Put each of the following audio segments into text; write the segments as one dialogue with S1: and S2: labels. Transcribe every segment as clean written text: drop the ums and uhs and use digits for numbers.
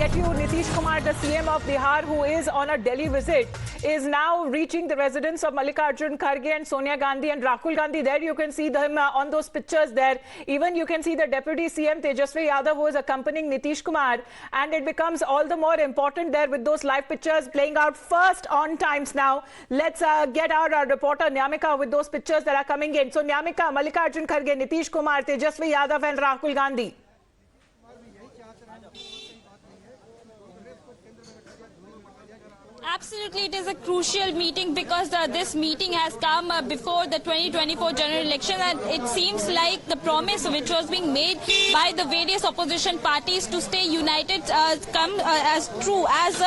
S1: get you Nitish Kumar, the CM of Bihar, who is on a Delhi visit, is now reaching the residence of Mallikarjun Kharge and Sonia Gandhi and Rahul Gandhi. There you can see them on those pictures there. Even you can see the Deputy CM Tejasvi Yadav, who is accompanying Nitish Kumar. And it becomes all the more important there with those live pictures playing out first on Times Now. Let's get our reporter Nyamika with those pictures that are coming in. So Nyamika, Mallikarjun Kharge, Nitish Kumar, Tejasvi Yadav and Rahul Gandhi.
S2: Absolutely, it is a crucial meeting because this meeting has come before the 2024 general election, and it seems like the promise which was being made by the various opposition parties to stay united come as true as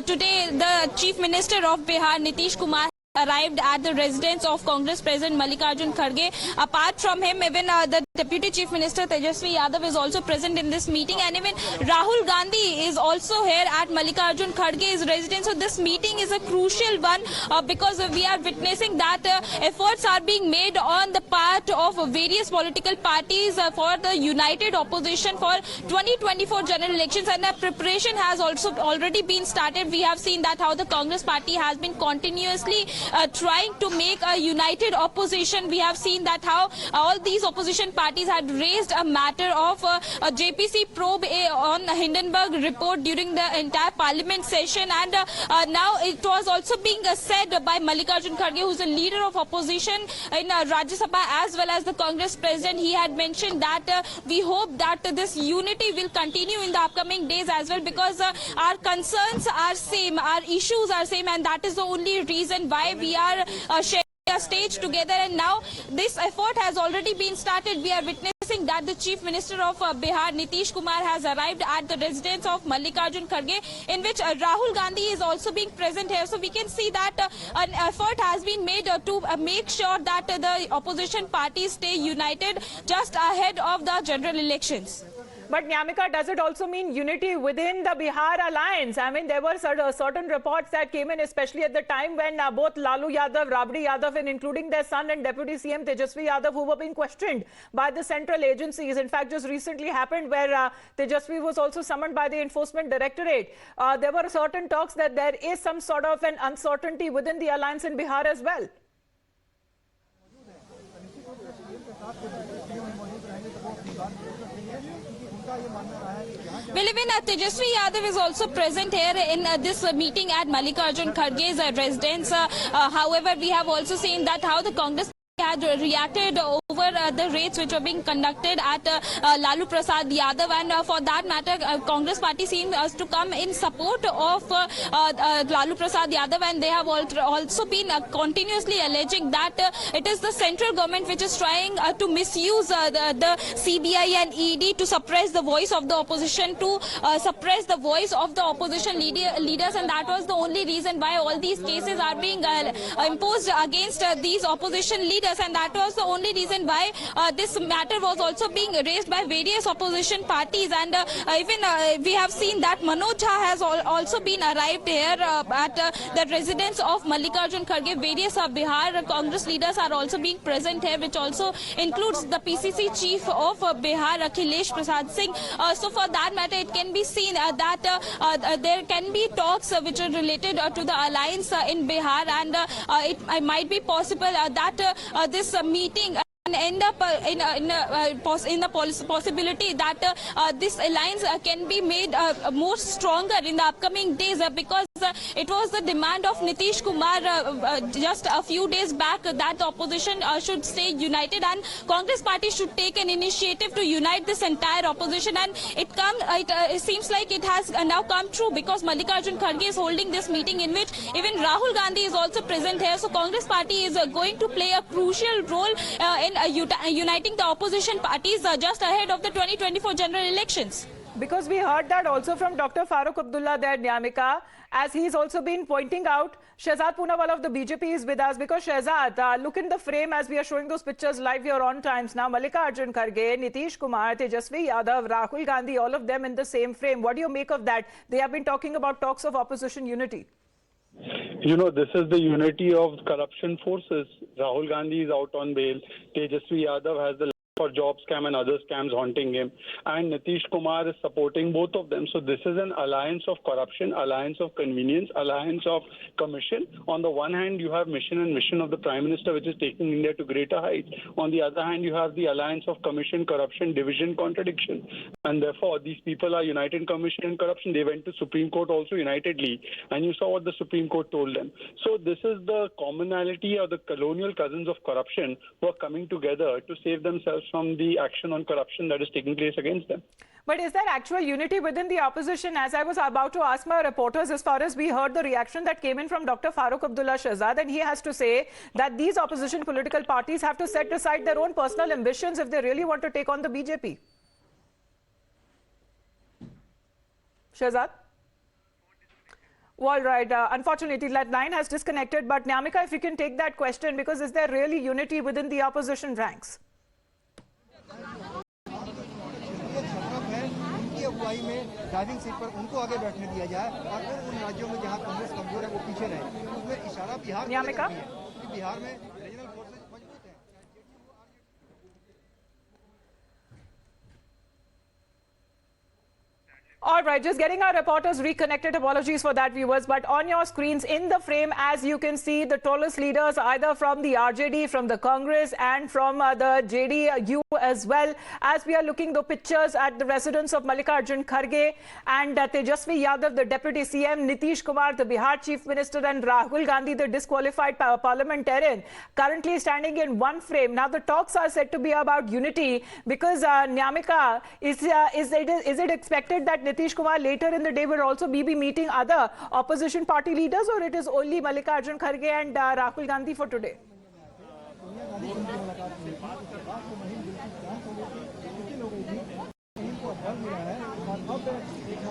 S2: today the Chief Minister of Bihar, Nitish Kumar, arrived at the residence of Congress President Mallikarjun Kharge. Apart from him, even the Deputy Chief Minister Tejasvi Yadav is also present in this meeting, and even Rahul Gandhi is also here at Mallikarjun Kharge's residence. So this meeting is a crucial one because we are witnessing that efforts are being made on the part of various political parties for the united opposition for 2024 general elections, and the preparation has also already been started. We have seen that how the Congress party has been continuously trying to make a united opposition. We have seen that how all these opposition parties had raised a matter of a JPC probe on Hindenburg report during the entire parliament session, and now it was also being said by Mallikarjun Kharge, who is a leader of opposition in Rajya Sabha as well as the Congress president. He had mentioned that we hope that this unity will continue in the upcoming days as well, because our concerns are same, our issues are same, and that is the only reason why we are sharing a stage together. And now this effort has already been started. We are witnessing that the Chief Minister of Bihar, Nitish Kumar, has arrived at the residence of Mallikarjun Kharge, in which Rahul Gandhi is also being present here. So we can see that an effort has been made to make sure that the opposition parties stay united just ahead of the general elections.
S1: But Nyamika, does it also mean unity within the Bihar alliance? I mean, there were certain reports that came in, especially at the time when both Lalu Yadav, Rabdi Yadav, and including their son and Deputy CM Tejasvi Yadav, who were being questioned by the central agencies. In fact, just recently happened where Tejasvi was also summoned by the Enforcement Directorate. There were certain talks that there is some sort of an uncertainty within the alliance in Bihar as well.
S2: Well, even Tejasvi Yadav is also present here in this meeting at Mallikarjun Kharge's residence. However, we have also seen that how the Congress had reacted over the raids which were being conducted at Lalu Prasad Yadav, and for that matter Congress party seems to come in support of Lalu Prasad Yadav, and they have also been continuously alleging that it is the central government which is trying to misuse the CBI and ED to suppress the voice of the opposition, to suppress the voice of the opposition leaders, and that was the only reason why all these cases are being imposed against these opposition leaders. And that was the only reason why this matter was also being raised by various opposition parties. And even we have seen that Manoj Jha has also been arrived here at the residence of Mallikarjun Kharge. Various Bihar Congress leaders are also being present here, which also includes the PCC chief of Bihar, Akhilesh Prasad Singh. So for that matter, it can be seen that there can be talks which are related to the alliance in Bihar, and it might be possible that this meeting end up in the possibility that this alliance can be made more stronger in the upcoming days, because it was the demand of Nitish Kumar just a few days back that the opposition should stay united, and Congress party should take an initiative to unite this entire opposition. And it seems like it has now come true, because Mallikarjun Kharge is holding this meeting in which even Rahul Gandhi is also present here. So Congress party is going to play a crucial role in uniting the opposition parties just ahead of the 2024 general elections.
S1: Because we heard that also from Dr. Farooq Abdullah there, Nyamika, as he's also been pointing out. Shehzad Poonawalla of the BJP is with us, because Shehzad, look in the frame as we are showing those pictures live here on Times Now. Mallikarjun Kharge, Nitish Kumar, Tejasvi Yadav, Rahul Gandhi, all of them in the same frame. What do you make of that? They have been talking about talks of opposition unity.
S3: You know, this is the unity of corruption forces. Rahul Gandhi is out on bail. Tejasvi Yadav has the for job scam and other scams haunting him. And Nitish Kumar is supporting both of them. So this is an alliance of corruption, alliance of convenience, alliance of commission. On the one hand, you have mission and mission of the Prime Minister, which is taking India to greater heights. On the other hand, you have the alliance of commission, corruption, division, contradiction. And therefore, these people are united in commission and corruption. They went to Supreme Court also unitedly. And you saw what the Supreme Court told them. So this is the commonality or the colonial cousins of corruption who are coming together to save themselves from the action on corruption that is taking place against them.
S1: But is there actual unity within the opposition? As I was about to ask my reporters, as far as we heard the reaction that came in from Dr. Farooq Abdullah Shehzad, and he has to say that these opposition political parties have to set aside their own personal ambitions if they really want to take on the BJP. Shehzad? All right. Unfortunately, that line has disconnected. But Nyamika, if you can take that question, because is there really unity within the opposition ranks?
S4: अगुवाई में driving seat पर उनको आगे बैठने दिया जाए और फिर उन राज्यों में जहां कांग्रेस कमजोर है वो पीछे रहे। उसमें इशारा बिहार में बिहार में रीजनल फोर्सेस मजबूत हैं।
S1: All right, just getting our reporters reconnected. Apologies for that, viewers. But on your screens, in the frame, as you can see, the tallest leaders, either from the RJD, from the Congress, and from the JDU as well. As we are looking the pictures at the residence of Mallikarjun Kharge and Tejasvi Yadav, the Deputy CM, Nitish Kumar, the Bihar Chief Minister, and Rahul Gandhi, the disqualified parliamentarian, currently standing in one frame. Now, the talks are said to be about unity because, Nyamika, is it expected that Nitish Kumar later in the day will also be meeting other opposition party leaders, or it is only Mallikarjun Kharge and Rahul Gandhi for today?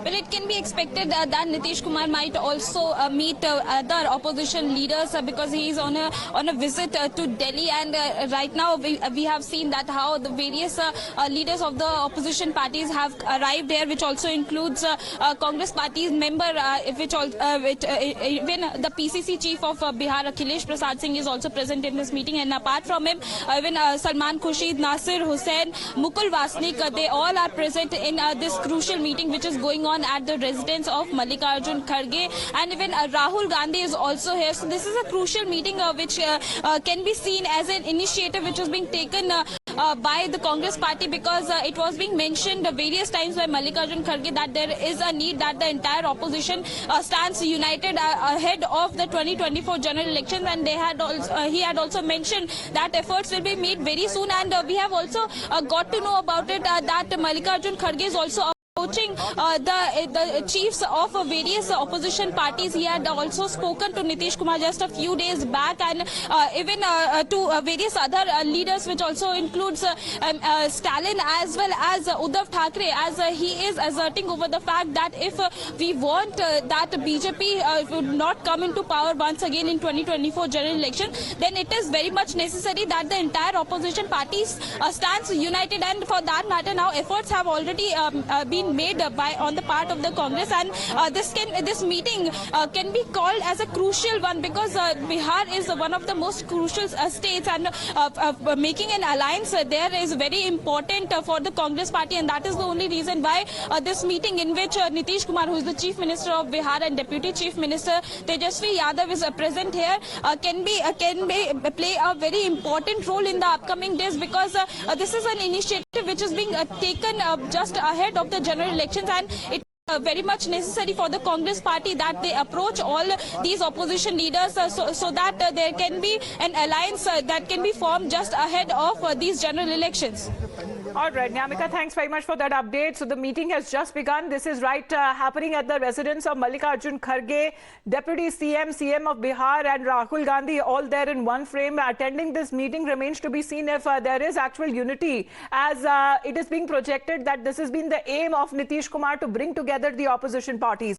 S2: Well, it can be expected that Nitish Kumar might also meet other opposition leaders because he is on a visit to Delhi, and right now we have seen that how the various leaders of the opposition parties have arrived there, which also includes Congress party's member, even the PCC chief of Bihar, Akhilesh Prasad Singh, is also present in this meeting, and apart from him, even Salman Khurshid, Nasir Hussain, Mukul Wasnik, they all are present in this crucial meeting which is going on at the residence of Mallikarjun Kharge, and even Rahul Gandhi is also here. So this is a crucial meeting which can be seen as an initiative which is being taken by the Congress party, because it was being mentioned various times by Mallikarjun Kharge that there is a need that the entire opposition stands united ahead of the 2024 general elections, and he had also mentioned that efforts will be made very soon, and we have also got to know about it that Mallikarjun Kharge is also approaching the chiefs of various opposition parties. He had also spoken to Nitish Kumar just a few days back, and even to various other leaders, which also includes Stalin as well as Uddhav Thackeray, as he is asserting over the fact that if we want that BJP would not come into power once again in 2024 general election, then it is very much necessary that the entire opposition parties stands united, and for that matter now efforts have already been made on the part of the Congress, and this meeting can be called as a crucial one because Bihar is one of the most crucial states, and making an alliance there is very important for the Congress party, and that is the only reason why this meeting, in which Nitish Kumar, who is the Chief Minister of Bihar, and Deputy Chief Minister Tejasvi Yadav is present here, can play a very important role in the upcoming days, because this is an initiative which is being taken just ahead of the general elections, and it very much necessary for the Congress party that they approach all these opposition leaders so that there can be an alliance that can be formed just ahead of these general elections.
S1: All right, Nyamika, thanks very much for that update. So the meeting has just begun. This is happening at the residence of Mallikarjun Kharge, Deputy CM, CM of Bihar, and Rahul Gandhi, all there in one frame. Attending this meeting remains to be seen if there is actual unity, as it is being projected that this has been the aim of Nitish Kumar to bring together the opposition parties.